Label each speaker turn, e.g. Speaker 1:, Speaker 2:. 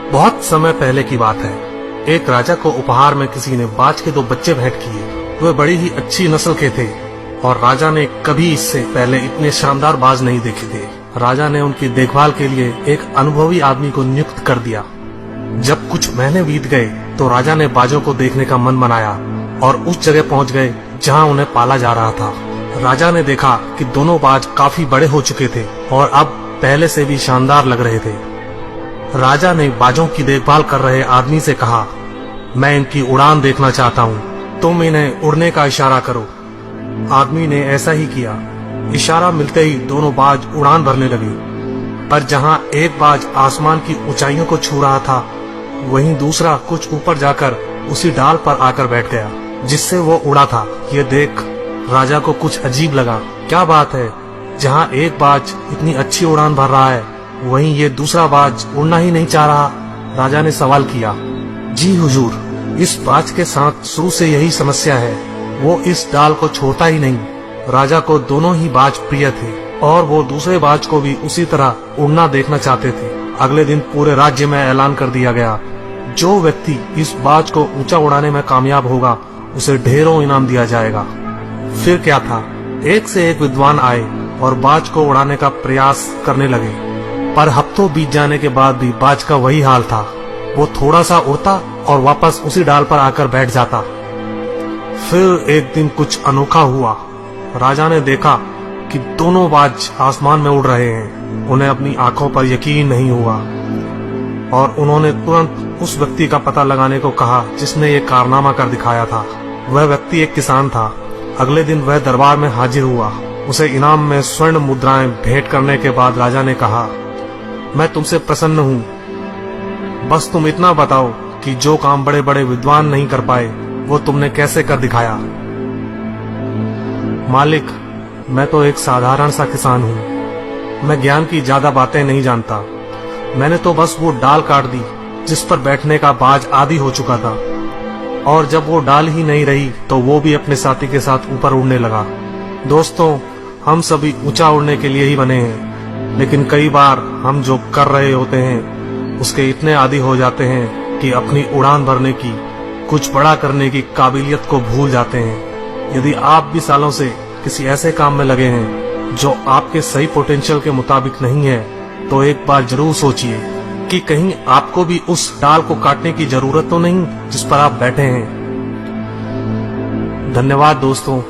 Speaker 1: बहुत समय पहले की बात है। एक राजा को उपहार में किसी ने बाज के 2 बच्चे भेंट किए। वे बड़ी ही अच्छी नस्ल के थे और राजा ने कभी इससे पहले इतने शानदार बाज नहीं देखे थे। राजा ने उनकी देखभाल के लिए एक अनुभवी आदमी को नियुक्त कर दिया। जब कुछ महीने बीत गए तो राजा ने बाजों को देखने का मन बनाया और उस जगह पहुंच गए जहां उन्हें पाला जा रहा था। राजा ने देखा कि दोनों बाज काफी बड़े हो चुके थे और अब पहले से भी शानदार लग रहे थे। राजा ने बाजों की देखभाल कर रहे आदमी से कहा, मैं इनकी उड़ान देखना चाहता हूँ, तुम इन्हें उड़ने का इशारा करो। आदमी ने ऐसा ही किया। इशारा मिलते ही दोनों बाज उड़ान भरने लगे, पर जहाँ एक बाज आसमान की ऊंचाइयों को छू रहा था, वहीं दूसरा कुछ ऊपर जाकर उसी डाल पर आकर बैठ गया जिससे वो उड़ा था। ये देख राजा को कुछ अजीब लगा। क्या बात है, जहाँ एक बाज इतनी अच्छी उड़ान भर रहा है, वहीं ये दूसरा बाज उड़ना ही नहीं चाह रहा। राजा ने सवाल किया, जी हुजूर, इस बाज के साथ शुरू से यही समस्या है, वो इस डाल को छोड़ता ही नहीं। राजा को दोनों ही बाज प्रिय थे और वो दूसरे बाज को भी उसी तरह उड़ना देखना चाहते थे। अगले दिन पूरे राज्य में ऐलान कर दिया गया, जो व्यक्ति इस बाज को ऊंचा उड़ाने में कामयाब होगा उसे ढेरों इनाम दिया जाएगा। फिर क्या था, एक से एक विद्वान आए और बाज को उड़ाने का प्रयास करने लगे, पर हफ्तों बीत जाने के बाद भी बाज का वही हाल था। वो थोड़ा सा उड़ता और वापस उसी डाल पर आकर बैठ जाता। फिर एक दिन कुछ अनोखा हुआ। राजा ने देखा कि दोनों बाज आसमान में उड़ रहे हैं। उन्हें अपनी आंखों पर यकीन नहीं हुआ और उन्होंने तुरंत उस व्यक्ति का पता लगाने को कहा जिसने ये कारनामा कर दिखाया था। वह व्यक्ति एक किसान था। अगले दिन वह दरबार में हाजिर हुआ। उसे इनाम में स्वर्ण मुद्राएं भेंट करने के बाद राजा ने कहा, मैं तुमसे प्रसन्न हूँ, बस तुम इतना बताओ कि जो काम बड़े बड़े विद्वान नहीं कर पाए वो तुमने कैसे कर दिखाया। मालिक, मैं तो एक साधारण सा किसान हूँ, मैं ज्ञान की ज्यादा बातें नहीं जानता। मैंने तो बस वो डाल काट दी जिस पर बैठने का बाज आदी हो चुका था, और जब वो डाल ही नहीं रही तो वो भी अपने साथी के साथ ऊपर उड़ने लगा। दोस्तों, हम सभी ऊंचा उड़ने के लिए ही बने हैं, लेकिन कई बार हम जो कर रहे होते हैं उसके इतने आदी हो जाते हैं कि अपनी उड़ान भरने की, कुछ बड़ा करने की काबिलियत को भूल जाते हैं। यदि आप भी सालों से किसी ऐसे काम में लगे हैं जो आपके सही पोटेंशियल के मुताबिक नहीं है, तो एक बार जरूर सोचिए कि कहीं आपको भी उस डाल को काटने की जरूरत तो नहीं जिस पर आप बैठे हैं। धन्यवाद दोस्तों।